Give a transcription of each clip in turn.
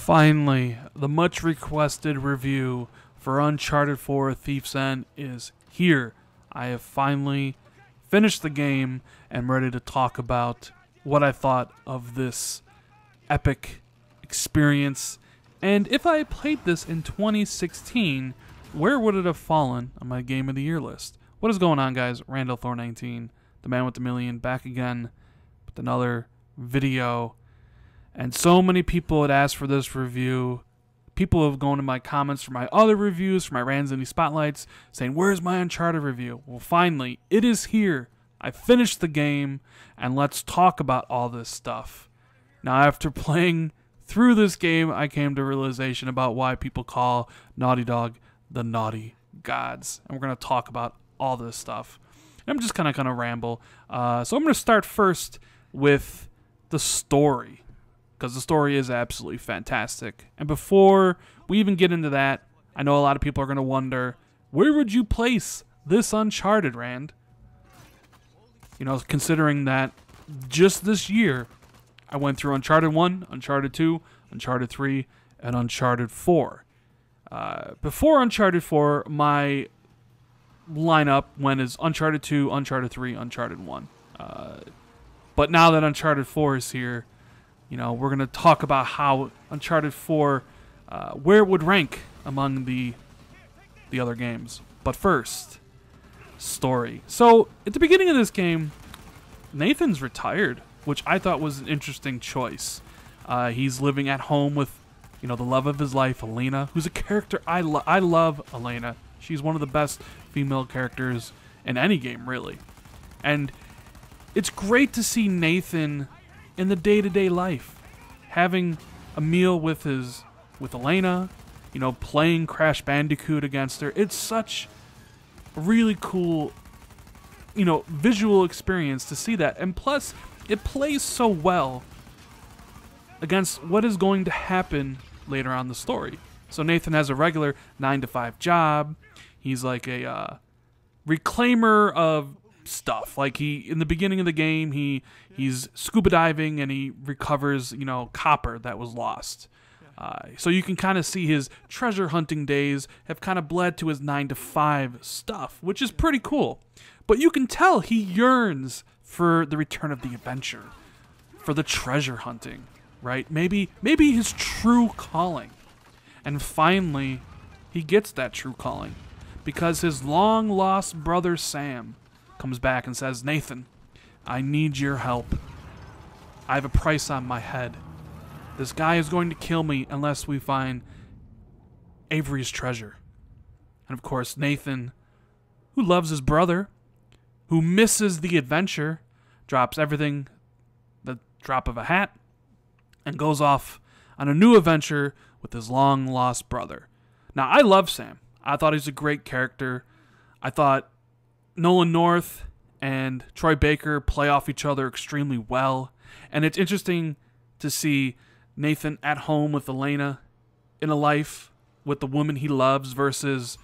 Finally, the much requested review for Uncharted 4 Thief's End is here. I have finally finished the game and ready to talk about what I thought of this epic experience. And if I had played this in 2016, where would it have fallen on my Game of the Year list? What is going on, guys? Randall Thor 19, the man with the million, back again with another video. And so many people had asked for this review. People have gone to my comments for my other reviews, for my Rand's Indie Spotlights, saying, where's my Uncharted review? Well, finally, it is here. I finished the game, and let's talk about all this stuff. Now, after playing through this game, I came to a realization about why people call Naughty Dog the Naughty Gods. And we're going to talk about all this stuff. And I'm just kind of going to ramble. So I'm going to start first with the story, because the story is absolutely fantastic. And before we even get into that, I know a lot of people are going to wonder, where would you place this Uncharted, Rand? You know, considering that just this year, I went through Uncharted 1, Uncharted 2, Uncharted 3, and Uncharted 4. Before Uncharted 4, my lineup went as Uncharted 2, Uncharted 3, Uncharted 1. But now that Uncharted 4 is here, you know, we're going to talk about how Uncharted 4, where it would rank among the other games. But first, story. So, at the beginning of this game, Nathan's retired, which I thought was an interesting choice. He's living at home with, you know, the love of his life, Elena, who's a character I love Elena. She's one of the best female characters in any game, really. And it's great to see Nathan in the day-to-day life, having a meal with Elena, you know, playing Crash Bandicoot against her. It's such a really cool, you know, visual experience to see that. And plus, it plays so well against what is going to happen later on in the story. So Nathan has a regular 9-to-5 job. He's like a reclaimer of stuff. Like, in the beginning of the game, he's scuba diving and he recovers, you know, copper that was lost. So you can kind of see his treasure hunting days have kind of bled to his 9-to-5 stuff, which is pretty cool. But you can tell he yearns for the return of the adventure, for the treasure hunting, right? Maybe his true calling. And finally, he gets that true calling because his long-lost brother Sam comes back and says, Nathan, I need your help. I have a price on my head. This guy is going to kill me unless we find Avery's treasure. And of course, Nathan, who loves his brother, who misses the adventure, drops everything, the drop of a hat, and goes off on a new adventure with his long-lost brother. Now, I love Sam. I thought he's a great character. I thought Nolan North and Troy Baker play off each other extremely well. And it's interesting to see Nathan at home with Elena in a life with the woman he loves versus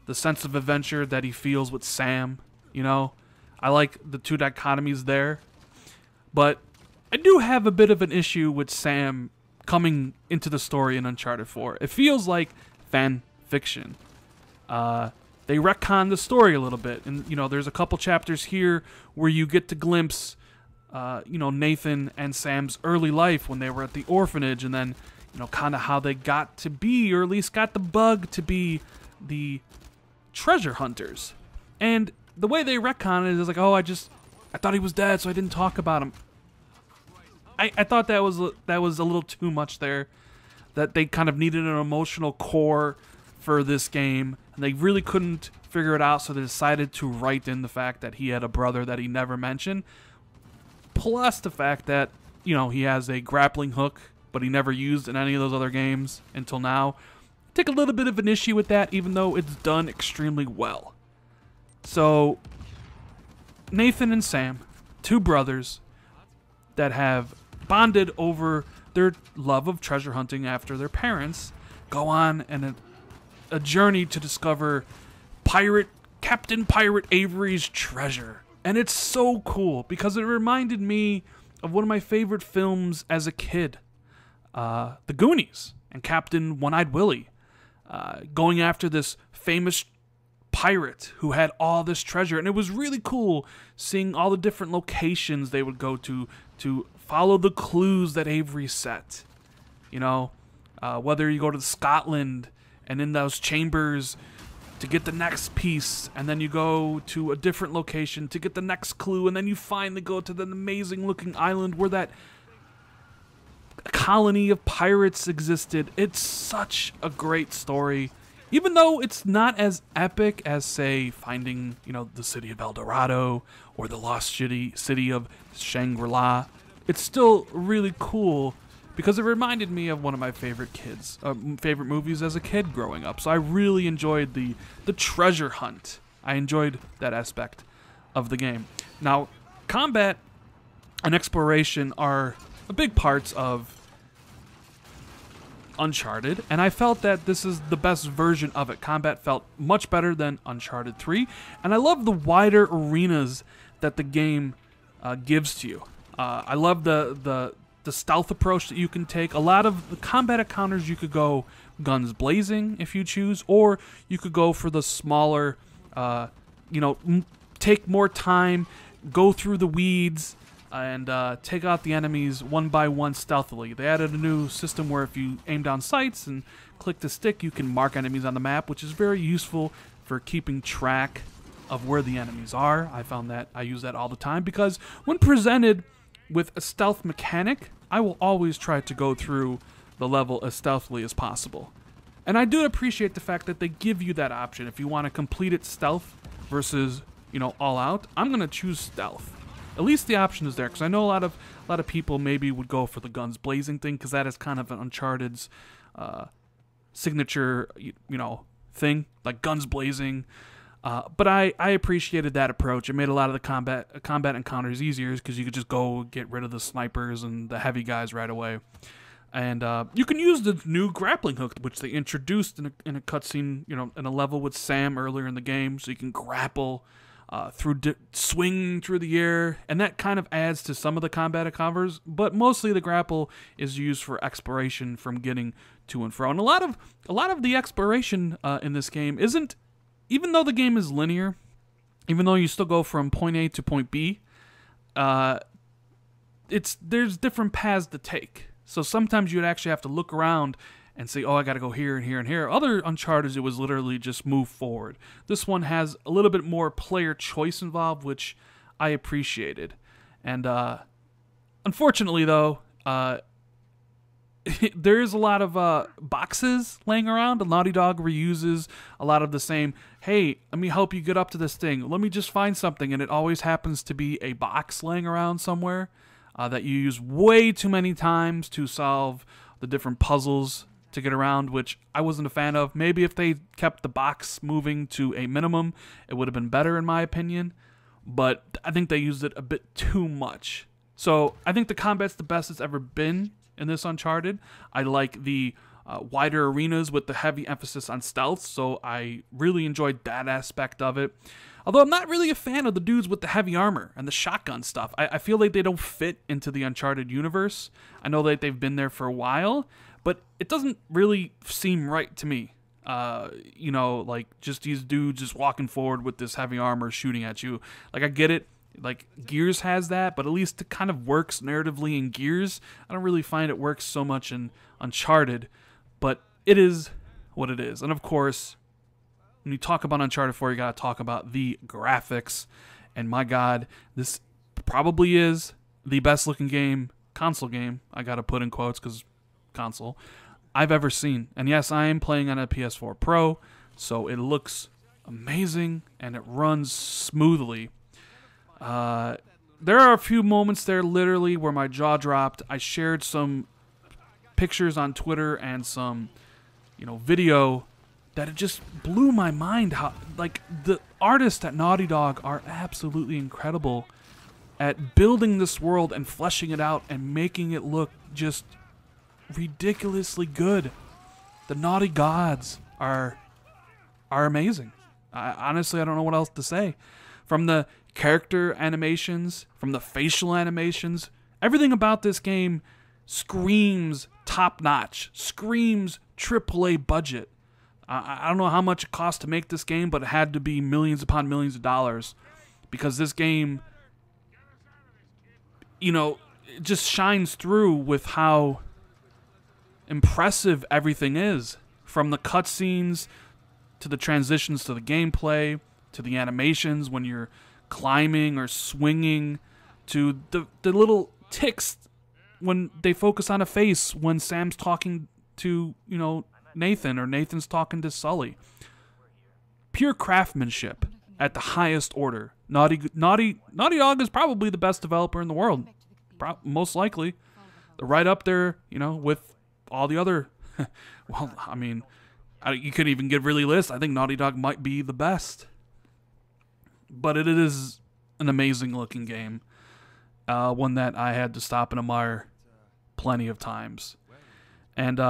the sense of adventure that he feels with Sam. You know, I like the two dichotomies there. But I do have a bit of an issue with Sam coming into the story in Uncharted 4. It feels like fan fiction. They retcon the story a little bit. And, you know, there's a couple chapters here where you get to glimpse, you know, Nathan and Sam's early life when they were at the orphanage. And then, you know, kind of how they got to be, or at least got the bug to be, the treasure hunters. And the way they retcon it is like, oh, I thought he was dead, so I didn't talk about him. I thought that was a little too much there. That they kind of needed an emotional core for this game, and they really couldn't figure it out, so they decided to write in the fact that he had a brother that he never mentioned, plus the fact that, you know, he has a grappling hook, but he never used in any of those other games until now. Take a little bit of an issue with that, even though it's done extremely well. So, Nathan and Sam, two brothers that have bonded over their love of treasure hunting after their parents, go on a journey to discover Captain Pirate Avery's treasure. And it's so cool because it reminded me of one of my favorite films as a kid, The Goonies. and Captain One-Eyed Willie, going after this famous pirate who had all this treasure. And it was really cool seeing all the different locations they would go to follow the clues that Avery set. You know, whether you go to Scotland and in those chambers to get the next piece, and then you go to a different location to get the next clue, and then you finally go to the amazing looking island where that colony of pirates existed. It's such a great story. Even though it's not as epic as, say, finding, you know, the city of El Dorado or the lost city of Shangri-La, it's still really cool because it reminded me of one of my favorite movies as a kid growing up. So I really enjoyed the treasure hunt. I enjoyed that aspect of the game. Now, combat and exploration are big parts of Uncharted, and I felt that this is the best version of it. Combat felt much better than Uncharted 3, and I love the wider arenas that the game gives to you. I love the stealth approach that you can take. A lot of the combat encounters, you could go guns blazing if you choose, or you could go for the smaller, take more time, go through the weeds, and take out the enemies one by one stealthily. They added a new system where if you aim down sights and click the stick, you can mark enemies on the map, which is very useful for keeping track of where the enemies are. I found that I use that all the time because when presented with a stealth mechanic, I will always try to go through the level as stealthily as possible. And I do appreciate the fact that they give you that option. If you want to complete it stealth versus, all out, I'm going to choose stealth. At least the option is there, because I know a lot of people maybe would go for the guns blazing thing, because that is kind of an Uncharted's signature, thing, like guns blazing. But I appreciated that approach. It made a lot of the combat encounters easier, because you could just go get rid of the snipers and the heavy guys right away. And you can use the new grappling hook, which they introduced in a cutscene, in a level with Sam earlier in the game, so you can grapple swing through the air, and that kind of adds to some of the combat encounters, but mostly the grapple is used for exploration from getting to and fro. And a lot of the exploration in this game isn't, even though the game is linear, even though you still go from point A to point B, there's different paths to take. So sometimes you'd actually have to look around and say, oh, I got to go here and here and here. Other Uncharted, it was literally just move forward. This one has a little bit more player choice involved, which I appreciated. And unfortunately, though, there is a lot of boxes laying around. The Naughty Dog reuses a lot of the same, hey, let me help you get up to this thing. Let me just find something. And it always happens to be a box laying around somewhere that you use way too many times to solve the different puzzles to get around, which I wasn't a fan of. Maybe if they kept the box moving to a minimum, it would have been better in my opinion, but I think they used it a bit too much. So I think the combat's the best it's ever been in this Uncharted. I like the wider arenas with the heavy emphasis on stealth, so I really enjoyed that aspect of it. Although I'm not really a fan of the dudes with the heavy armor and the shotgun stuff. I feel like they don't fit into the Uncharted universe. I know that they've been there for a while, but it doesn't really seem right to me. Like just these dudes just walking forward with this heavy armor shooting at you. Like, I get it. Like, Gears has that, but at least it kind of works narratively in Gears. I don't really find it works so much in Uncharted, but it is what it is. And of course, when you talk about Uncharted 4, you gotta talk about the graphics. And my God, this probably is the best looking console game, I gotta put in quotes because console, I've ever seen. And yes, I am playing on a PS4 Pro, so it looks amazing and it runs smoothly. There are a few moments there literally where my jaw dropped. I shared some pictures on Twitter and some, video that it just blew my mind how, like, the artists at Naughty Dog are absolutely incredible at building this world and fleshing it out and making it look just ridiculously good. The Naughty Gods are amazing. Honestly, I don't know what else to say. From the character animations, from the facial animations, everything about this game screams top notch, screams AAA budget. I don't know how much it cost to make this game, but it had to be millions upon millions of dollars, because this game, you know, it just shines through with how impressive everything is, from the cutscenes to the transitions to the gameplay to the animations when you're climbing or swinging, to the little ticks when they focus on a face when Sam's talking to, you know, Nathan, or Nathan's talking to Sully. Pure craftsmanship at the highest order. Naughty Dog is probably the best developer in the world, most likely. They're right up there, you know, with all the other. Well, I mean, you could even get really list. I think Naughty Dog might be the best, but it is an amazing looking game. One that I had to stop and admire plenty of times. And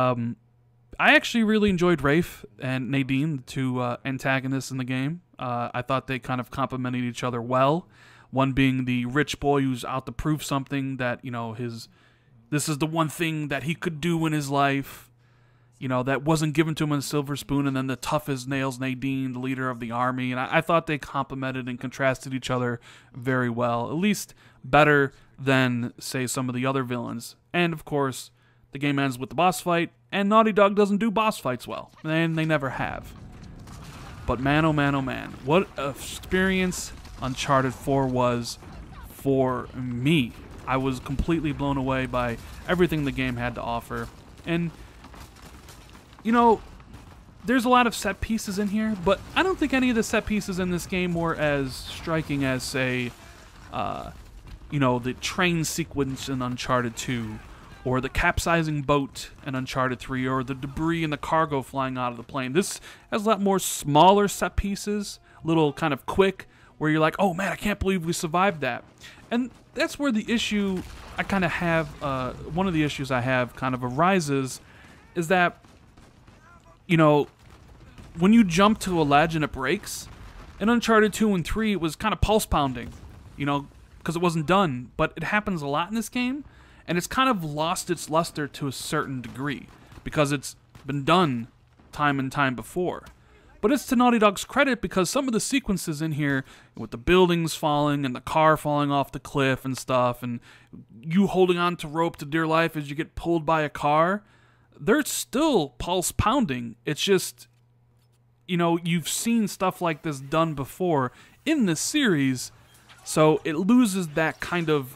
I actually really enjoyed Rafe and Nadine, the two antagonists in the game. I thought they kind of complemented each other well. One being the rich boy who's out to prove something, that, you know, this is the one thing that he could do in his life, you know, that wasn't given to him in a silver spoon. And then the tough as nails Nadine, the leader of the army. And I thought they complemented and contrasted each other very well, at least better than, say, some of the other villains. And of course, the game ends with the boss fight, and Naughty Dog doesn't do boss fights well, and they never have. But man, oh man, oh man, what experience Uncharted 4 was for me. I was completely blown away by everything the game had to offer. And, you know, there's a lot of set pieces in here, but I don't think any of the set pieces in this game were as striking as, say, you know, the train sequence in Uncharted 2, or the capsizing boat in Uncharted 3, or the debris and the cargo flying out of the plane. This has a lot more smaller set pieces, little kind of quick, where you're like, oh man, I can't believe we survived that. And that's where the issue I kind of have, one of the issues I have kind of arises, is that, you know, when you jump to a ledge and it breaks, in Uncharted 2 and 3, it was kind of pulse pounding, you know, because it wasn't done. But it happens a lot in this game, and it's kind of lost its luster to a certain degree, because it's been done time and time before. But it's to Naughty Dog's credit, because some of the sequences in here, with the buildings falling and the car falling off the cliff and stuff, and you holding on to rope to dear life as you get pulled by a car, they're still pulse pounding. It's just, you know, you've seen stuff like this done before in this series, so it loses that kind of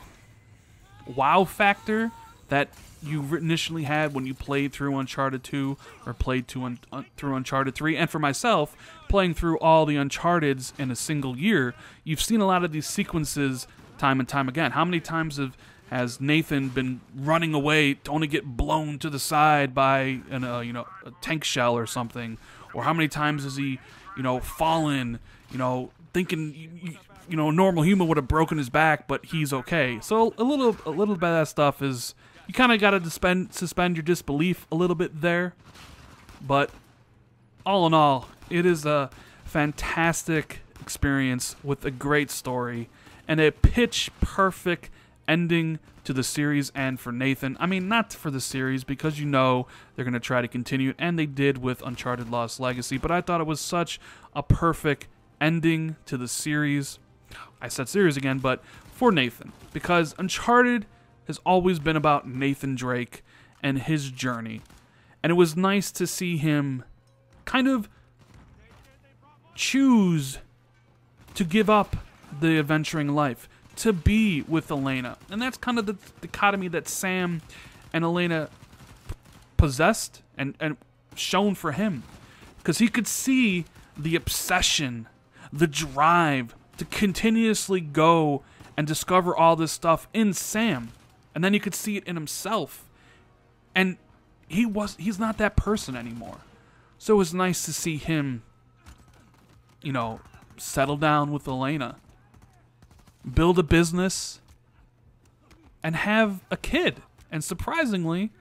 wow factor that you initially had when you played through Uncharted 2 or played through Uncharted 3. And for myself, playing through all the Uncharteds in a single year, you've seen a lot of these sequences time and time again. How many times has Nathan been running away to only get blown to the side by you know, a tank shell or something? Or how many times has he, you know, fallen, you know, thinking, you know, a normal human would have broken his back, but he's okay. So a little bit of that stuff is, you kind of got to suspend your disbelief a little bit there. But all in all, it is a fantastic experience with a great story and a pitch-perfect ending to the series and for Nathan. I mean, not for the series, because you know they're going to try to continue it, and they did with Uncharted Lost Legacy, but I thought it was such a perfect ending to the series. I said series again, but for Nathan, because Uncharted has always been about Nathan Drake and his journey, and it was nice to see him kind of choose to give up the adventuring life to be with Elena. And that's kind of the dichotomy that Sam and Elena possessed and shown for him, because he could see the obsession, the drive to continuously go and discover all this stuff in Sam, and then he could see it in himself, and he's not that person anymore. So it was nice to see him, you know, settle down with Elena, build a business, and have a kid, and surprisingly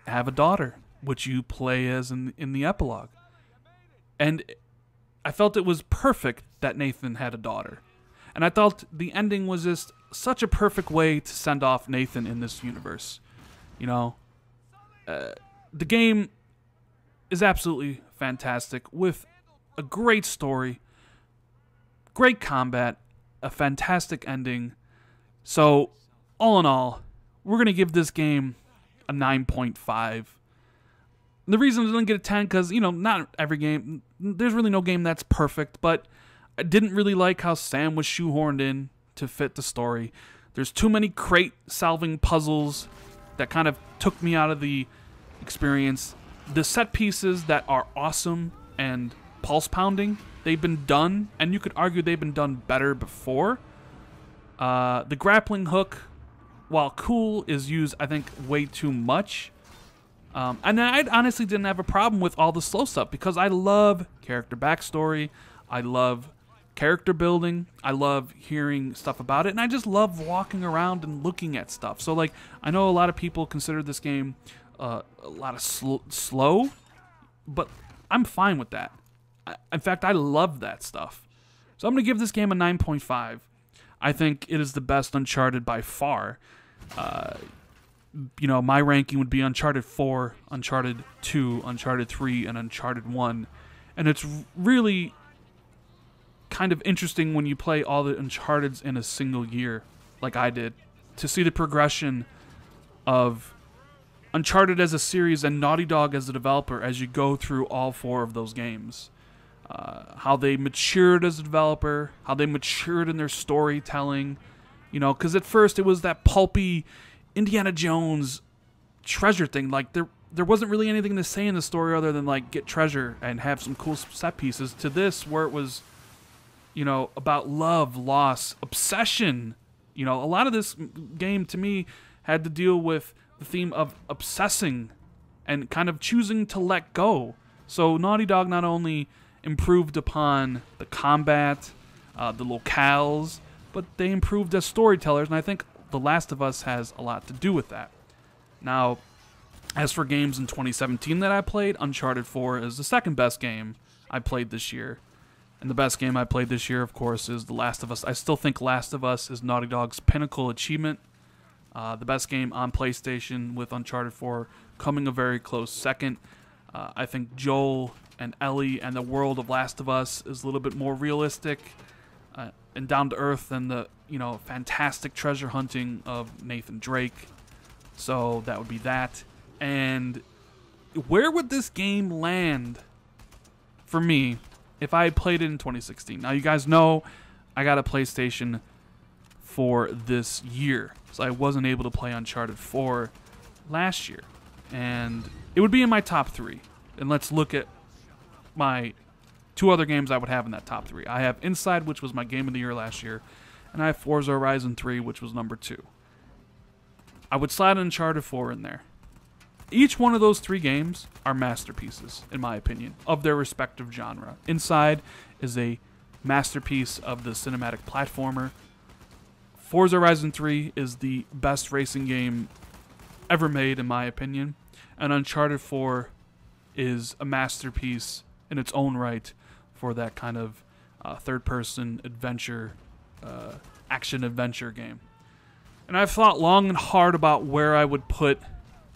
have a daughter, which you play as in the epilogue. And I felt it was perfect that Nathan had a daughter, and I thought the ending was just such a perfect way to send off Nathan in this universe. You know, The game is absolutely fantastic with a great story, great combat, a fantastic ending. So, all in all, we're going to give this game a 9.5. The reason I didn't get a 10, because, not every game, there's really no game that's perfect, but I didn't really like how Sam was shoehorned in to fit the story. There's too many crate-solving puzzles that kind of took me out of the experience. The set pieces that are awesome and pulse-pounding, they've been done, and you could argue they've been done better before. The grappling hook, while cool, is used, I think, way too much. And then I honestly didn't have a problem with all the slow stuff because I love character backstory. I love character building. I love hearing stuff about it. And I just love walking around and looking at stuff. So, like, I know a lot of people consider this game a lot of slow, but I'm fine with that. In fact, I love that stuff. So I'm going to give this game a 9.5. I think it is the best Uncharted by far. My ranking would be Uncharted 4, Uncharted 2, Uncharted 3, and Uncharted 1. And it's really kind of interesting when you play all the Uncharteds in a single year, like I did, to see the progression of Uncharted as a series and Naughty Dog as a developer as you go through all 4 of those games. How they matured as a developer, how they matured in their storytelling, because at first it was that pulpy Indiana Jones treasure thing. Like, there wasn't really anything to say in the story other than, like, get treasure and have some cool set pieces, to this where it was, about love, loss, obsession. A lot of this game, to me, had to deal with the theme of obsessing and kind of choosing to let go. So Naughty Dog not only improved upon the combat, the locales, but they improved as storytellers, and I think The Last of Us has a lot to do with that. Now, as for games in 2017 that I played, Uncharted 4 is the second best game I played this year. And the best game I played this year, of course, is The Last of Us. I still think Last of Us is Naughty Dog's pinnacle achievement. The best game on PlayStation, with Uncharted 4 coming a very close second. I think Joel and Ellie and the world of Last of Us is a little bit more realistic and down to earth than the fantastic treasure hunting of Nathan Drake. So that would be that. And where would this game land for me if I had played it in 2016? Now, you guys know I got a PlayStation for this year, so I wasn't able to play Uncharted 4 last year. And it would be in my top 3. And let's look at my 2 other games I would have in that top 3. I have Inside, which was my game of the year last year, and I have Forza Horizon 3, which was number 2. I would slide Uncharted 4 in there. Each one of those 3 games are masterpieces, in my opinion, of their respective genre. Inside is a masterpiece of the cinematic platformer. Forza Horizon 3 is the best racing game ever made, in my opinion. And Uncharted 4 is a masterpiece in its own right for that kind of third-person adventure, action-adventure game. And I've thought long and hard about where I would put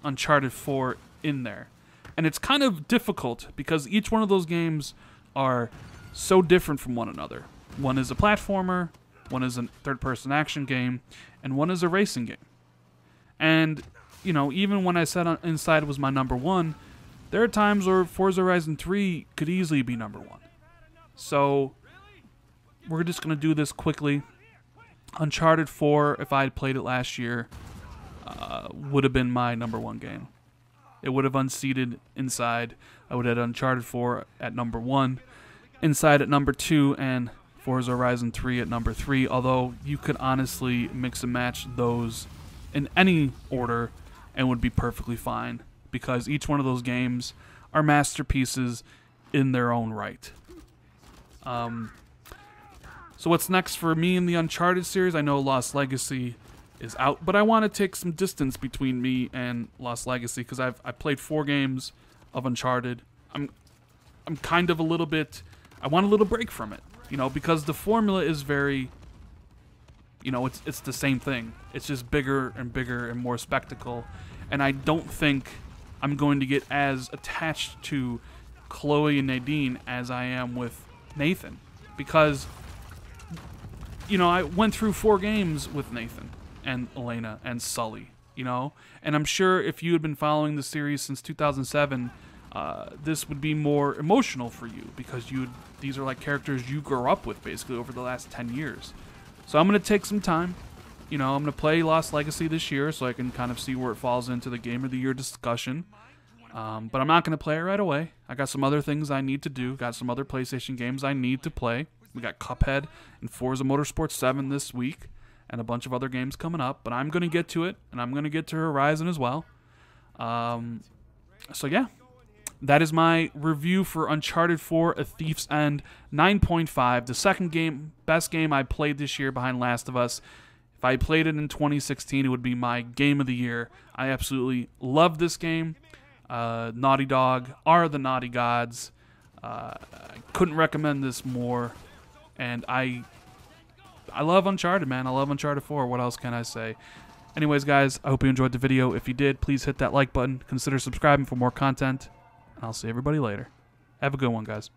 Uncharted 4 in there. And it's kind of difficult because each one of those games are so different from one another. One is a platformer, one is a third-person action game, and one is a racing game. And, even when I said Inside was my number 1, there are times where Forza Horizon 3 could easily be number 1. So, we're just going to do this quickly. Uncharted 4, if I had played it last year, would have been my number 1 game. It would have unseated Inside. I would have had Uncharted 4 at number 1, Inside at number 2, and Forza Horizon 3 at number 3, although you could honestly mix and match those in any order and would be perfectly fine, because each one of those games are masterpieces in their own right. So what's next for me in the Uncharted series? I know Lost Legacy is out, but I want to take some distance between me and Lost Legacy because I played 4 games of Uncharted. I'm kind of a little bit, I want a little break from it, because the formula is very, it's the same thing. It's just bigger and bigger and more spectacle, and I don't think I'm going to get as attached to Chloe and Nadine as I am with Nathan. Because, you know, I went through 4 games with Nathan and Elena and Sully, you know? And I'm sure if you had been following the series since 2007, this would be more emotional for you because these are like characters you grew up with basically over the last 10 years. So I'm going to take some time. You know, I'm going to play Lost Legacy this year so I can kind of see where it falls into the Game of the Year discussion. But I'm not going to play it right away. I got some other things I need to do. Got some other PlayStation games I need to play. We got Cuphead and Forza Motorsport 7 this week and a bunch of other games coming up. But I'm going to get to it, and I'm going to get to Horizon as well. So yeah, that is my review for Uncharted 4: A Thief's End, 9.5. The second game, best game I played this year behind Last of Us. If I played it in 2016, it would be my game of the year. I absolutely love this game. Naughty Dog are the Naughty Gods. I couldn't recommend this more. And I love Uncharted, man. I love Uncharted 4. What else can I say? Anyways, guys, I hope you enjoyed the video. If you did, please hit that like button. Consider subscribing for more content. And I'll see everybody later. Have a good one, guys.